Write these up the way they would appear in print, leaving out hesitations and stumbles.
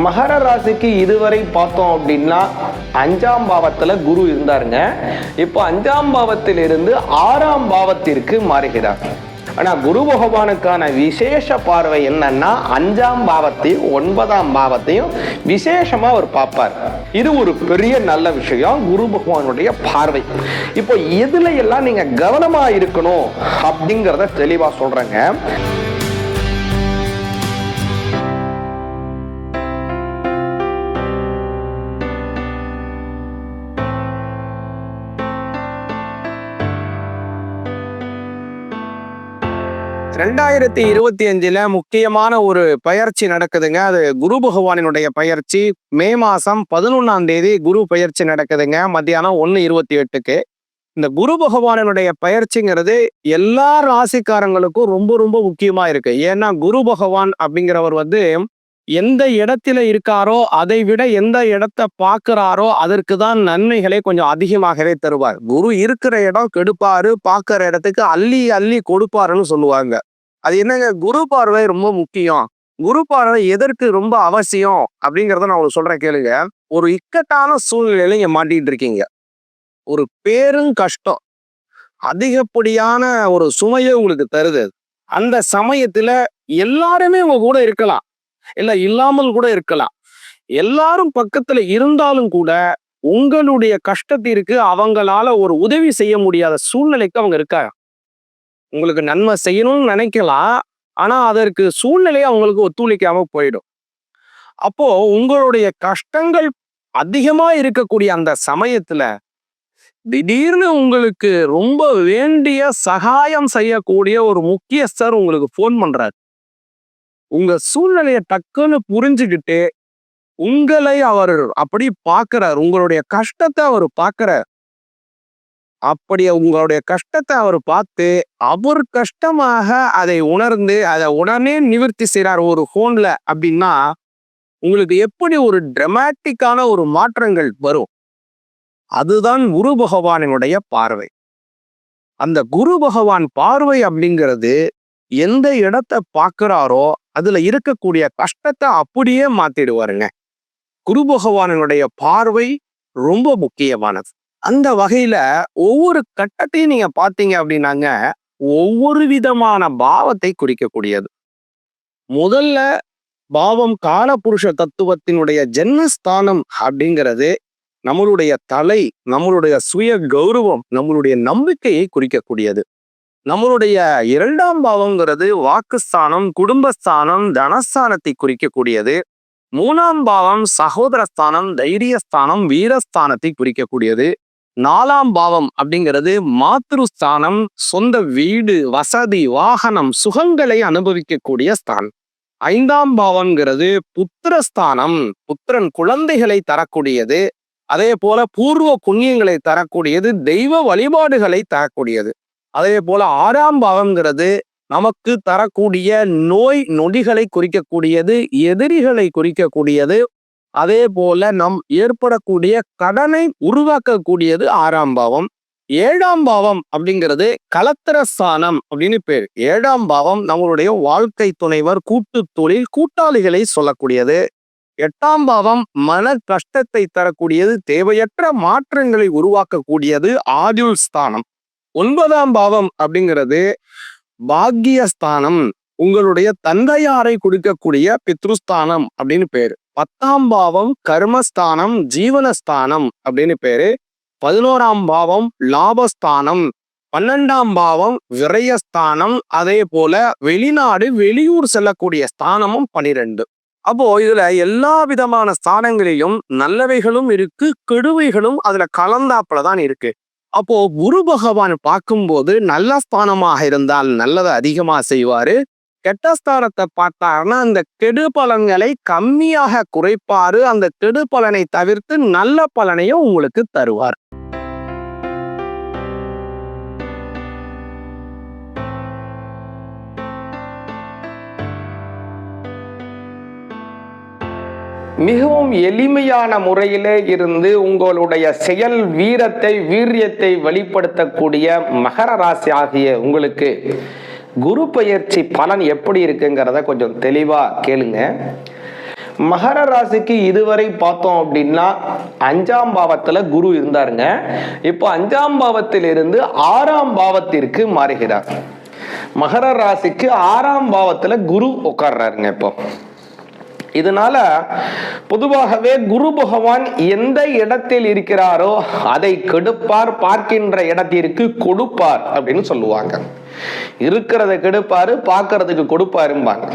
மகர ராசிக்கு இதுவரை பார்த்தோம் அப்படின்னா 5ஆம் பாவத்துல குரு இருந்தாருங்க. இப்போ 5ஆம் பாவத்தில் இருந்து 6ஆம் பாவத்திற்கு மாறுகிறார். ஆனா குரு பகவானுக்கான விசேஷ பார்வை என்னன்னா 5ஆம் பாவத்தையும் 9ஆம் பாவத்தையும் விசேஷமா அவர் பார்ப்பார். இது ஒரு பெரிய நல்ல விஷயம், குரு பகவானுடைய பார்வை. இப்போ எதுல எல்லாம் நீங்க கவனமா இருக்கணும் அப்படிங்கிறத தெளிவா சொல்றேங்க. ரெண்டாயிரத்தி 25 முக்கியமான ஒரு பயிற்சி நடக்குதுங்க. அது குரு பகவானினுடைய பயிற்சி. மே மாசம் 11ஆம் தேதி குரு பயிற்சி நடக்குதுங்க, மத்தியானம் 1:28க்கு. இந்த குரு பகவானினுடைய பயிற்சிங்கிறது எல்லா ராசிக்காரங்களுக்கும் ரொம்ப ரொம்ப முக்கியமா இருக்கு. ஏன்னா குரு பகவான் அப்படிங்கிறவர் எந்த இடத்துல இருக்காரோ அதை விட எந்த இடத்தை பார்க்கிறாரோ அதற்கு தான் நன்மைகளை கொஞ்சம் அதிகமாகவே தருவார். குரு இருக்கிற இடம் கெடுப்பாரு, பார்க்கிற இடத்துக்கு அள்ளி அள்ளி கொடுப்பாருன்னு சொல்லுவாங்க. அது என்னங்க, குரு பார்வை ரொம்ப முக்கியம். குரு பார்வை எதற்கு ரொம்ப அவசியம் அப்படிங்கிறத நான் உங்களுக்கு சொல்றேன் கேளுங்க. ஒரு இக்கட்டான சூழ்நிலையில நீங்க மாட்டிட்டு இருக்கீங்க. ஒரு பேரும் கஷ்டம், அதிகப்படியான ஒரு சுமையை உங்களுக்கு தருது. அந்த சமயத்துல எல்லாருமே உங்க கூட இருக்கலாம், இல்ல இல்லாமல் கூட இருக்கலாம். எல்லாரும் பக்கத்துல இருந்தாலும் கூட உங்களுடைய கஷ்டத்திற்கு அவங்களால ஒரு உதவி செய்ய முடியாத சூழ்நிலைக்கு அவங்க இருக்காங்க. உங்களுக்கு நன்மை செய்யணும்னு நினைக்கலாம், ஆனா அதற்கு சூழ்நிலையை அவங்களுக்கு ஒத்துழைக்காம போயிடும். அப்போ உங்களுடைய கஷ்டங்கள் அதிகமா இருக்கக்கூடிய அந்த சமயத்துல திடீர்னு உங்களுக்கு ரொம்ப வேண்டிய சகாயம் செய்யக்கூடிய ஒரு முக்கியஸ்தர் உங்களுக்கு போன் பண்றாரு. உங்க சூழ்நிலையை டக்குன்னு புரிஞ்சுக்கிட்டு உங்களை அவர் அப்படி பார்க்கிறார், உங்களுடைய கஷ்டத்தை அவர் பார்க்கிறார். அப்படி உங்களுடைய கஷ்டத்தை அவர் பார்த்து அவர் கஷ்டமாக அதை உணர்ந்து அதை உடனே நிவர்த்தி செய்யறார் ஒரு போன்ல அப்படின்னா உங்களுக்கு எப்படி ஒரு டிராமாட்டிக்கான ஒரு மாற்றங்கள் வரும். அதுதான் குரு பகவானினுடைய பார்வை. அந்த குரு பகவான் பார்வை அப்படிங்கிறது எந்த இடத்தை பார்க்கிறாரோ அதுல இருக்கக்கூடிய கஷ்டத்தை அப்படியே மாத்திடுவாருங்க. குரு பகவானினுடைய பார்வை ரொம்ப முக்கியமானது. அந்த வகையில ஒவ்வொரு கட்டத்தையும் நீங்க பார்த்தீங்க அப்படின்னாங்க ஒவ்வொரு விதமான பாவத்தை குறிக்கக்கூடியது. முதல்ல பாவம் காலபுருஷ தத்துவத்தினுடைய ஜென்மஸ்தானம் அப்படிங்கிறது நம்மளுடைய தலை, நம்மளுடைய சுய கௌரவம், நம்மளுடைய நம்பிக்கையை குறிக்கக்கூடியது. நம்மளுடைய 2ஆம் பாவம்ங்கிறது வாக்குஸ்தானம், குடும்பஸ்தானம், தனஸ்தானத்தை குறிக்கக்கூடியது. 3ஆம் பாவம் சகோதரஸ்தானம், தைரியஸ்தானம், வீரஸ்தானத்தை குறிக்கக்கூடியது. 4ஆம் பாவம் அப்படிங்கிறது மாத்ருஸ்தானம், சொந்த வீடு, வசதி, வாகனம், சுகங்களை அனுபவிக்கக்கூடிய ஸ்தானம். 5ஆம் பாவம்ங்கிறது புத்திரஸ்தானம், புத்திரன் குழந்தைகளை தரக்கூடியது. அதே போல பூர்வ புண்ணியங்களை தரக்கூடியது, தெய்வ வழிபாடுகளை தரக்கூடியது. அதே போல 6ஆம் பாவம்ங்கிறது நமக்கு தரக்கூடிய நோய் நொடிகளை குறிக்கக்கூடியது, எதிரிகளை குறிக்கக்கூடியது. அதே போல நம் ஏற்படக்கூடிய கடனை உருவாக்கக்கூடியது 6ஆம் பாவம். 7ஆம் பாவம் அப்படிங்கிறது கலத்திரஸ்தானம் அப்படின்னு பேர். 7ஆம் பாவம் நம்மளுடைய வாழ்க்கை துணைவர், கூட்டு தொழில், கூட்டாளிகளை சொல்லக்கூடியது. 8ஆம் பாவம் மன கஷ்டத்தை தரக்கூடியது, தேவையற்ற மாற்றங்களை உருவாக்கக்கூடியது, ஆயுள் ஸ்தானம். 9ஆம் பாவம் அப்படிங்கிறது பாக்கியஸ்தானம், உங்களுடைய தந்தையாரை கொடுக்கக்கூடிய பித்ருஸ்தானம் அப்படின்னு பேரு. 10ஆம் பாவம் கர்மஸ்தானம், ஜீவனஸ்தானம் அப்படின்னு பேரு. 11ஆம் பாவம் லாபஸ்தானம், 12ஆம் பாவம் விரயஸ்தானம். அதே போல வெளிநாடு வெளியூர் செல்லக்கூடிய ஸ்தானமும் 12. அப்போ இதுல எல்லா விதமான ஸ்தானங்களிலும் நல்லவைகளும் இருக்கு, கெடுவைகளும் அதுல கலந்தாப்புலதான் இருக்கு. அப்போ குரு பகவான் பார்க்கும்போது நல்ல ஸ்தானமாக இருந்தால் நல்லதை அதிகமா செய்வாரு, கெட்ட ஸ்தானத்தை பார்த்தாருன்னா அந்த கெடு பலன்களை கம்மியாக குறைப்பாரு. அந்த கெடு பலனை தவிர்த்து நல்ல பலனையும் உங்களுக்கு தருவார். மிகவும் எளிமையான முறையிலே இருந்து உங்களுடைய செயல் வீரியத்தை வெளிப்படுத்தக்கூடிய மகர ராசி ஆகிய உங்களுக்கு குரு பயிற்சி பலன் எப்படி இருக்குங்கிறத கொஞ்சம் தெளிவா கேளுங்க. மகர ராசிக்கு இதுவரை பார்த்தோம் அப்படின்னா 5ஆம் பாவத்துல குரு இருந்தாருங்க. இப்போ 5ஆம் பாவத்தில் இருந்து 6ஆம் பாவத்திற்கு மாறுகிறார். மகர ராசிக்கு 6ஆம் பாவத்துல குரு உட்கார்றாருங்க. இப்போ இதனால பொதுவாகவே குரு பகவான் எந்த இடத்தில் இருக்கிறாரோ அதை கெடுப்பார், பார்க்கின்ற இடத்திற்கு கொடுப்பார் அப்படின்னு சொல்லுவாங்க. இருக்கிறத கெடுப்பாரு, பார்க்கறதுக்கு கொடுப்பாரும்பாங்க.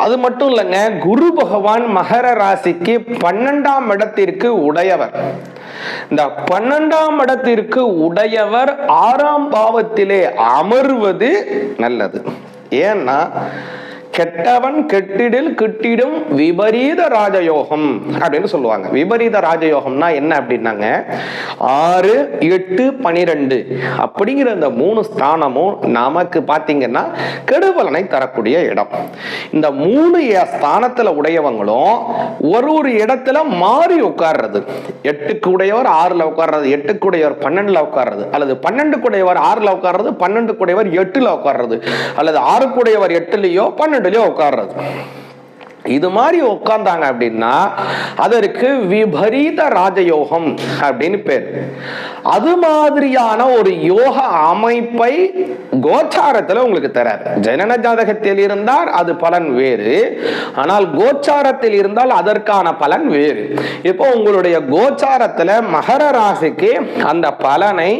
அது மட்டும் இல்லைங்க, குரு பகவான் மகர ராசிக்கு 12ஆம் இடத்திற்கு உடையவர். இந்த 12ஆம் இடத்திற்கு உடையவர் 6ஆம் பாவத்திலே அமர்வது நல்லது. ஏன்னா கெட்டவன் கெட்டிடில் கிட்டிடும் விபரீத ராஜயோகம் அப்படின்னு சொல்லுவாங்க. விபரீத ராஜயோகம்னா என்ன அப்படின்னாங்க, 6, 8, 12 அப்படிங்கிற இந்த 3 ஸ்தானமும் நமக்கு பார்த்தீங்கன்னா கெடுபலனை தரக்கூடிய இடம். இந்த 3 ஸ்தானத்துல உடையவங்களும் ஒரு இடத்துல மாறி உட்கார்றது. 8க்கு உடையவர் 6ல உட்கார்றது, 8க்கு உடையவர் 12ல உட்கார்றது, அல்லது 12க்கு உடையவர் 6ல உட்கார்றது, 12க்கு உடையவர் 8ல உட்கார்றது, அல்லது 6க்கு உடையவர் 8லயோ 12 உட்கார்றது. இது மாதிரி உட்கார்ந்தாங்க அப்படின்னா அதற்கு விபரீத ராஜயோகம் அப்படின்னு பேர். அது மாதிரியான ஒரு யோக அமைப்பை கோச்சாரத்துல உங்களுக்கு தராது. ஜனன ஜாதகத்தில் இருந்தால் அது பலன் வேறு, ஆனால் கோச்சாரத்தில் இருந்தால் அதற்கான பலன் வேறு. இப்போ உங்களுடைய கோச்சாரத்துல மகர ராசிக்கு அந்த பலனை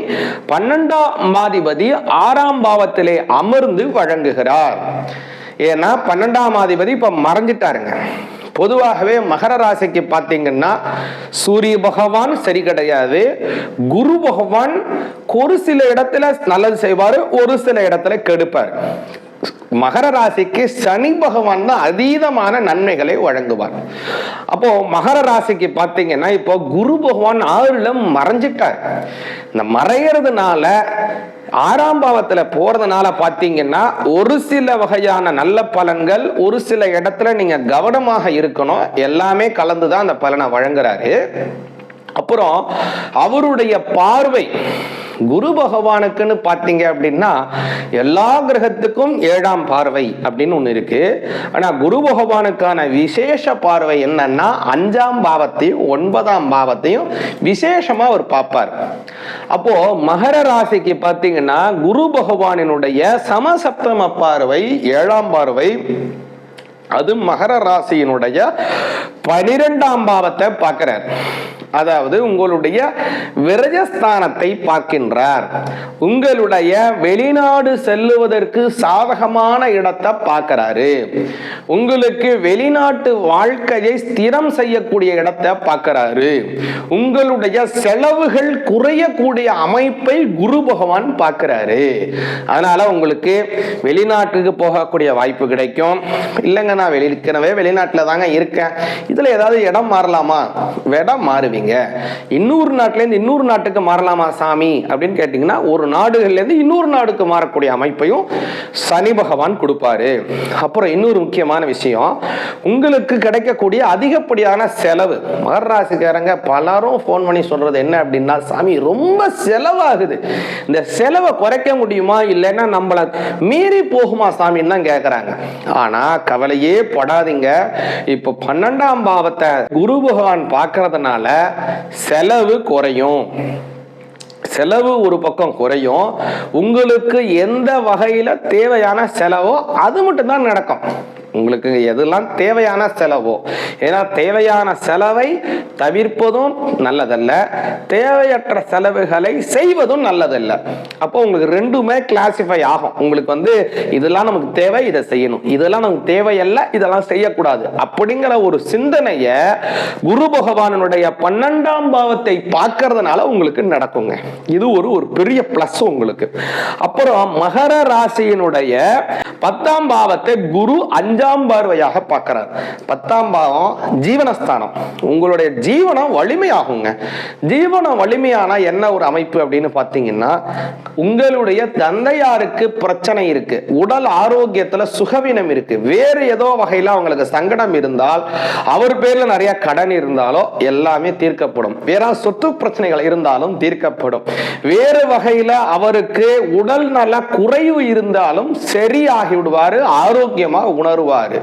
12ஆம் அதிபதி 6ஆம் பாவத்திலே அமர்ந்து வழங்குகிறார். ஏன்னா 12ஆம் அதிபதி இப்ப மறைஞ்சிட்டாருங்க. பொதுவாகவே மகர ராசிக்கு பார்த்தீங்கன்னா சூரிய பகவான் சரி கிடையாது. குரு பகவான் ஒரு சில இடத்துல நல்லது செய்வாரு, ஒரு சில இடத்துல கெடுப்பார். மகர ராசிக்கு சனி பகவான் தான் அதீதமான நன்மைகளை வழங்குவார். அப்போ மகர ராசிக்கு பார்த்தீங்கன்னா இப்போ குரு பகவான் 6ல மறைஞ்சிட்டார். இந்த மறைகிறதுனால 6ஆம் பாவத்துல போறதுனால பாத்தீங்கன்னா ஒரு சில வகையான நல்ல பலன்கள், ஒரு சில இடத்துல நீங்க கவனமாக இருக்கணும். எல்லாமே கலந்துதான் அந்த பலனை வழங்குறாரு. அப்புறம் அவருடைய பார்வை குரு பகவானுக்குன்னு பாத்தீங்க அப்படின்னா எல்லா கிரகத்துக்கும் 7ஆம் பார்வை அப்படின்னு ஒண்ணு இருக்கு. ஆனா குரு பகவானுக்கான விசேஷ பார்வை என்னன்னா 5ஆம் பாவத்தையும் 9ஆம் பாவத்தையும் விசேஷமா அவர் பார்ப்பார். அப்போ மகர ராசிக்கு பாத்தீங்கன்னா குரு பகவானினுடைய சமசப்தம பார்வை 7ஆம் பார்வை, அது மகர ராசியினுடைய 12ஆம் பாவத்தை பார்க்கிறார். அதாவது உங்களுடைய விரஜஸ்தானத்தை பார்க்கின்றார். உங்களுடைய வெளிநாடு செல்லுவதற்கு சாதகமான இடத்தை பார்க்கிறாரு. உங்களுக்கு வெளிநாட்டு வாழ்க்கையை ஸ்திரம் செய்யக்கூடிய இடத்தை பார்க்கிறாரு. உங்களுடைய செலவுகள் குறையக்கூடிய அமைப்பை குரு பகவான் பார்க்கிறாரு. அதனால உங்களுக்கு வெளிநாட்டுக்கு போகக்கூடிய வாய்ப்பு கிடைக்கும். இல்லைங்க நான் வெளிநாட்டுல தாங்க இருக்கேன், இதுல ஏதாவது இடம் மாறலாமா? இடம் மாறுவீங்க. இன்னொரு நாட்டுல இருந்து இன்னொரு நாட்டுக்கு மாறலாமா சாமி அப்படின்னு கேட்டீங்கன்னா ஒரு நாடுகள்ல இருந்து இன்னொரு நாடுக்கு மாறக்கூடிய அமைப்பையும் சனி பகவான் கொடுப்பாரு. அப்புறம் இன்னொரு முக்கியமான விஷயம், உங்களுக்கு கிடைக்கக்கூடிய அதிகப்படியான செலவு. மகர ராசிக்காரங்க பலரும் போன் பண்ணி சொல்றது என்ன அப்படின்னா, சாமி ரொம்ப செலவாகுது, இந்த செலவை குறைக்க முடியுமா, இல்லைன்னா நம்மள மீறி போகுமா சாமின்னு தான் கேட்கறாங்க. ஆனா கவலையே படாதீங்க. இப்போ 12ஆம் பாவத்தை குரு பகவான் பார்க்கறதுனால செலவு குறையும். செலவு ஒரு பக்கம் குறையும். உங்களுக்கு எந்த வகையில தேவையான செலவோ அது மட்டும் தான் நடக்கும். உங்களுக்கு எதெல்லாம் தேவையான செலவோ, ஏன்னா தேவையான செலவை தவிர்ப்பதும் நல்லதல்ல, தேவையற்ற செலவுகளை செய்வதும் நல்லதல்ல. அப்போ உங்களுக்கு ரெண்டுமே கிளாசிஃபை ஆகும். உங்களுக்கு இதெல்லாம் நமக்கு தேவை, இதை செய்யணும், இதெல்லாம் நமக்கு தேவையல்ல, இதெல்லாம் செய்யக்கூடாது அப்படிங்கிற ஒரு சிந்தனைய குரு பகவானுடைய 12ஆம் பாவத்தை பார்க்கறதுனால உங்களுக்கு நடக்குங்க. இது ஒரு பெரிய பிளஸ் உங்களுக்கு. அப்புறம் மகர ராசியினுடைய 10ஆம் பாவத்தை குரு 5ஆம் பார்வையாக பார்க்கிறார். 10ஆம் பாவம் ஜீவனஸ்தானம். உங்களுடைய ஜீவனம் வலிமையாகுங்க. ஜீவனம் வலிமையானா என்ன ஒரு அமைப்பு அப்படின்னு பாத்தீங்கன்னா, உங்களுடைய தந்தையாருக்கு பிரச்சனை இருக்கு, உடல் ஆரோக்கியத்துல சுகவீனம் இருக்கு, வேறு ஏதோ வகையில அவங்களுக்கு சங்கடம் இருந்தால், அவர் பேர்ல நிறைய கடன் இருந்தாலோ எல்லாமே தீர்க்கப்படும். வேற சொத்து பிரச்சனைகள் இருந்தாலும் தீர்க்கப்படும். வேறு வகையில அவருக்கு உடல் நல குறைவு இருந்தாலும் சரியாகி விடுவாரு, ஆரோக்கியமா உணர்வாரு.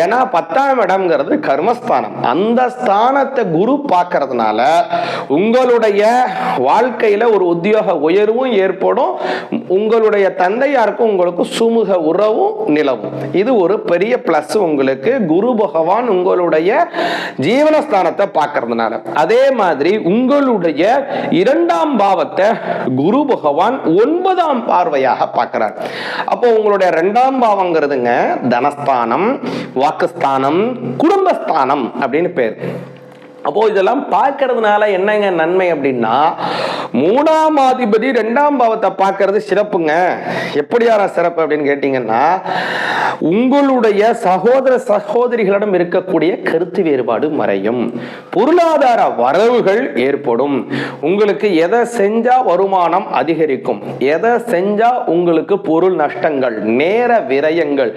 ஏன்னா 10ஆம் இடம்ங்கிறது கர்மஸ்தானம். அந்த ஸ்தானத்தை குரு பார்க்கறதுனால உங்களுடைய வாழ்க்கையில ஒரு உத்தியோக உயர்வும் ஏற்படும், உங்களுடைய தந்தையாருக்கும் உங்களுக்கு சுமூக உறவும் நிலவும். இது ஒரு பெரிய பிளஸ் உங்களுக்கு. குரு பகவான் உங்களுடைய ஜீவனஸ்தானத்தை பார்க்கறதுனால. அதே மாதிரி உங்களுடைய 2ஆம் பாவத்தை குரு பகவான் 9ஆம் பார்வையாக பார்க்கிறார். அப்போ உங்களுடைய 2ஆம் பாவங்கிறதுங்க தனஸ்தானம், வாக்குஸ்தானம், குடும்பஸ்தானம் அப்படின்னு பேர். அப்போ இதெல்லாம் பார்க்கறதுனால என்னங்க நன்மை அப்படின்னா, 3ஆம் அதிபதி 2ஆம் பாவத்தை பார்க்கறது சிறப்புங்க. எப்படியான சிறப்பு அப்படின்னு கேட்டீங்கன்னா, உங்களுடைய சகோதர சகோதரிகளிடம் இருக்கக்கூடிய கருத்து வேறுபாடு மறையும், பொருளாதார வரவுகள் ஏற்படும், உங்களுக்கு எதை செஞ்சா வருமானம் அதிகரிக்கும், எதை செஞ்சா உங்களுக்கு பொருள் நஷ்டங்கள், நேர விரயங்கள்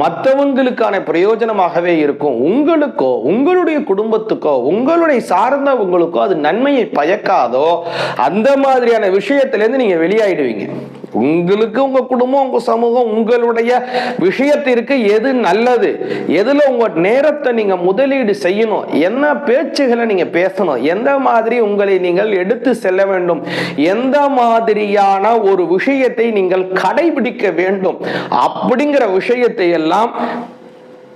மற்றவங்களுக்கான பிரயோஜனமாகவே இருக்கும். உங்களுக்கோ உங்களுடைய குடும்பத்துக்கோ உங்களுடைய சார்ந்தவங்களுக்கோ அது நன்மையை பயக்காதோ அந்த மாதிரியான விஷயத்திலிருந்து நீங்க வெளியாயிடுவீங்க. உங்களுக்கு உங்க குடும்பம், உங்க சமூகம், உங்களுடைய விஷயத்திற்கு எது நல்லது, எதுல உங்க நேரத்தை நீங்க முதலீடு செய்யணும், என்ன பேச்சுகளை நீங்க பேசணும், எந்த மாதிரி உங்களை நீங்கள் எடுத்து செல்ல வேண்டும், எந்த மாதிரியான ஒரு விஷயத்தை நீங்கள் கடைபிடிக்க வேண்டும் அப்படிங்கிற விஷயத்தை எல்லாம்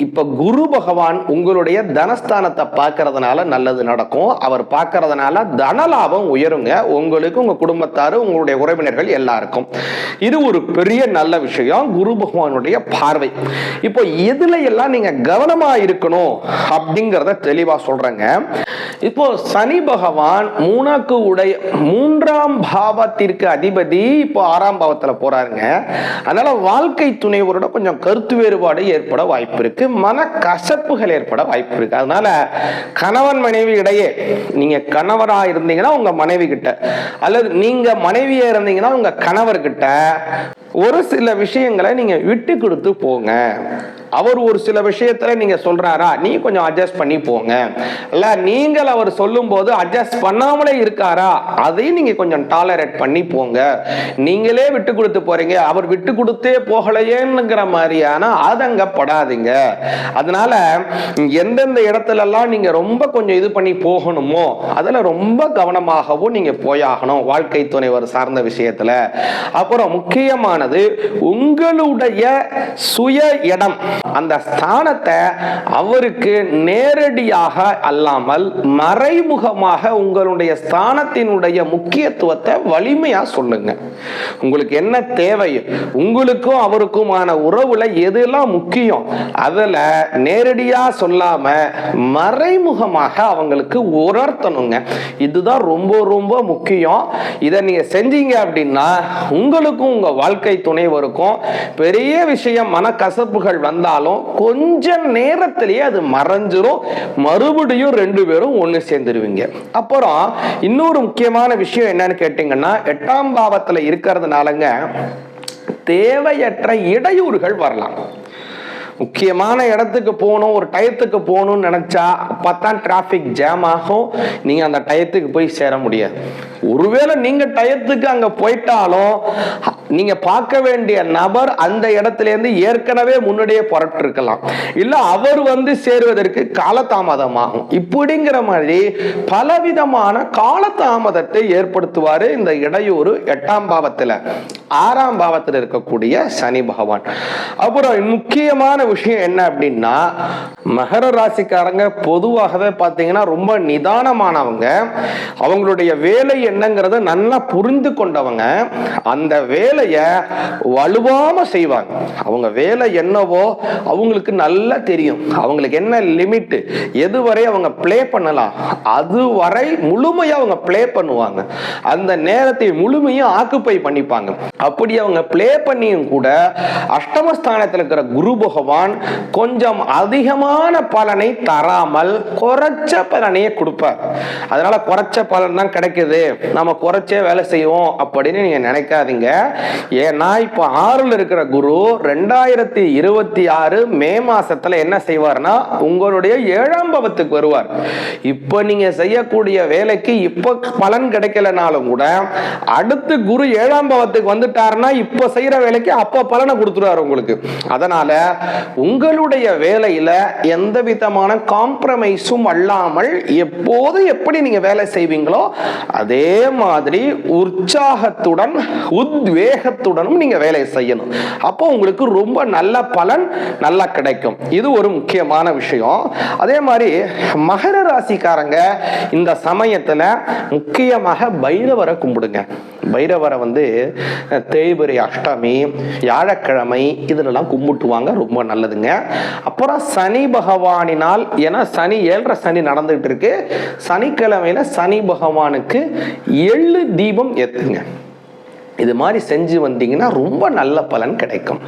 இப்ப குரு பகவான் உங்களுடைய தனஸ்தானத்தை பார்க்கறதுனால நல்லது நடக்கும். அவர் பார்க்கறதுனால தனலாபம் உயருங்க, உங்களுக்கு, உங்க குடும்பத்தாரு, உங்களுடைய உறவினர்கள் எல்லாருக்கும். இது ஒரு பெரிய நல்ல விஷயம், குரு பகவானுடைய பார்வை. இப்போ எதுல எல்லாம் நீங்க கவனமா இருக்கணும் அப்படிங்கறத தெளிவா சொல்றேங்க. இப்போ சனி பகவான் 3ஆம் பாவத்திற்கு அதிபதி இப்போ 6ஆம் பாவத்துல போறாருங்க. அதனால வாழ்க்கை துணைவரோட கொஞ்சம் கருத்து வேறுபாடு ஏற்பட வாய்ப்பு இருக்கு, மன கசப்புகள் ஏற்பட வாய்ப்பு இருக்கு. அதனால கணவன் மனைவி இடையே, நீங்க கணவரா இருந்தீங்கன்னா உங்க மனைவி கிட்ட, அல்லது நீங்க மனைவியா இருந்தீங்கன்னா உங்க கணவர்கிட்ட ஒரு சில விஷயங்களை நீங்க விட்டு கொடுத்து போங்க. அவர் ஒரு சில விஷயத்துல நீங்க சொல்றாரா, நீ கொஞ்சம் அட்ஜஸ்ட் பண்ணி போங்க. இல்ல நீங்கள் அவர் சொல்லும் போது அட்ஜஸ்ட் பண்ணாமலே இருக்காரா, அதையும் நீங்க கொஞ்சம் டாலரேட் பண்ணி போங்க. நீங்களே விட்டு கொடுத்து போறீங்க, அவர் விட்டு கொடுத்தே போகலையேங்கிற மாதிரியான ஆதங்கப்படாதீங்க. அதனால எந்தெந்த இடத்துல எல்லாம் நீங்க ரொம்ப கொஞ்சம் இது பண்ணி போகணுமோ அதுல ரொம்ப கவனமாகவும் நீங்க போயாகணும் வாழ்க்கை துணைவர் சார்ந்த விஷயத்துல. அப்புறம் முக்கியமானது உங்களுடைய சுய இடம், அந்த ஸ்தானத்தை அவருக்கு நேரடியாக அல்லாமல் மறைமுகமாக உங்களுடைய ஸ்தானத்தினுடைய முக்கியத்துவத்தை வலிமையா சொல்லுங்க. உங்களுக்கு என்ன தேவை, உங்களுக்கும் அவருக்குமான உறவுல எதெல்லாம் முக்கியம், அதுல நேரடியா சொல்லாம மறைமுகமாக அவங்களுக்கு உணர்த்தணுங்க. இதுதான் ரொம்ப ரொம்ப முக்கியம். இதை நீங்க செஞ்சீங்க அப்படின்னா உங்களுக்கும் உங்க வாழ்க்கை துணைவருக்கும் பெரிய விஷயம் மனக்கசப்புகள் வந்தாலும் கொஞ்ச நேரத்திலேயே அது மறைஞ்சிரும், மறுபடியும் 2 பேரும் ஒண்ணு சேர்ந்துருவீங்க. அப்புறம் இன்னொரு முக்கியமான விஷயம் என்னன்னு கேட்டீங்கன்னா, 8ஆம் பாவத்துல இருக்கிறதுனாலங்க தேவையற்ற இடையூறுகள் வரலாம். முக்கியமான இடத்துக்கு போகணும், ஒரு டயத்துக்கு போகணும்னு நினைச்சா அப்பதான் டிராபிக் ஜாம் ஆகும், நீங்க அந்த டயத்துக்கு போய் சேர முடியாது. ஒருவேளை நீங்க டயத்துக்கு அங்க போயிட்டாலும் நீங்க பார்க்க வேண்டிய நபர் அந்த இடத்துல இருந்து ஏற்கனவே முன்னாடியே புறப்பட்டு இருக்கலாம், இல்ல அவர் வந்து சேருவதற்கு காலதாமதமாகும். இப்படிங்கிற மாதிரி பலவிதமான காலதாமதத்தை ஏற்படுத்துவாரு இந்த இடையூறு 8ஆம் பாவத்துல. 6ஆம் பாவத்தில் இருக்கக்கூடிய சனி பகவான். அப்புறம் முக்கியமான விஷயம் என்ன அப்படின்னா, மகர ராசிக்காரங்க பொதுவாகவே பார்த்தீங்கன்னா ரொம்ப நிதானமானவங்க, அவங்களுடைய வேலை என்னங்கிறத நல்லா புரிந்து கொண்டவங்க, அந்த வேலைய வலுவாம செய்வாங்க. அவங்க வேலை என்னவோ அவங்களுக்கு நல்லா தெரியும், அவங்களுக்கு என்ன லிமிட், எதுவரை அவங்க பிளே பண்ணலாம் அதுவரை முழுமையா அவங்க பிளே பண்ணுவாங்க. அந்த நேரத்தை முழுமையும் ஆக்குப்பை பண்ணிப்பாங்க. அப்படி அவங்க பிளே பண்ணியும் கூட அஷ்டமஸ்தானத்தில் இருக்கிற குரு பகவான் பகவான் கொஞ்சம் அதிகமான பலனை தராமல் குறைச்ச பலனையே கொடுப்பார். அதனால குறைச்ச பலன் தான் கிடைக்குது, நம்ம குறைச்சே வேலை செய்வோம் அப்படின்னு நீங்க நினைக்காதீங்க. ஏன்னா இப்ப 6ல் இருக்கிற குரு 2026 மே மாசத்துல என்ன செய்வார்னா உங்களுடைய 7ஆம் பாவத்துக்கு வருவார். இப்ப நீங்க செய்யக்கூடிய வேலைக்கு இப்ப பலன் கிடைக்கலனாலும் கூட அடுத்து குரு 7ஆம் பாவத்துக்கு வந்துட்டாருன்னா இப்ப செய்யற வேலைக்கு அப்ப பலனை கொடுத்துருவார் உங்களுக்கு. அதனால உங்களுடைய வேலையில எந்த விதமான காம்ப்ரமைஸும் அல்லாமல் எப்போது எப்படி நீங்க வேலை செய்வீங்களோ அதே மாதிரி உற்சாகத்துடன் உத்வேகத்துடனும் நீங்க வேலை செய்யணும். அப்போ உங்களுக்கு ரொம்ப நல்ல பலன் நல்லா கிடைக்கும். இது ஒரு முக்கியமான விஷயம். அதே மாதிரி மகர ராசிக்காரங்க இந்த சமயத்துல முக்கியமாக பைரவரை கும்பிடுங்க. பைரவரை தேய்பிறை அஷ்டமி, வியாழக்கிழமை இதுலலாம் கும்பிட்டுவாங்க, ரொம்ப நல்லதுங்க. அப்புறம் சனி பகவானினால், ஏன்னா சனி 7.5 சனி நடந்துகிட்டு இருக்கு, சனிக்கிழமையில சனி பகவானுக்கு எள்ளு தீபம் ஏத்துங்க. இது மாதிரி செஞ்சு வந்தீங்கன்னா ரொம்ப நல்ல பலன் கிடைக்கும்.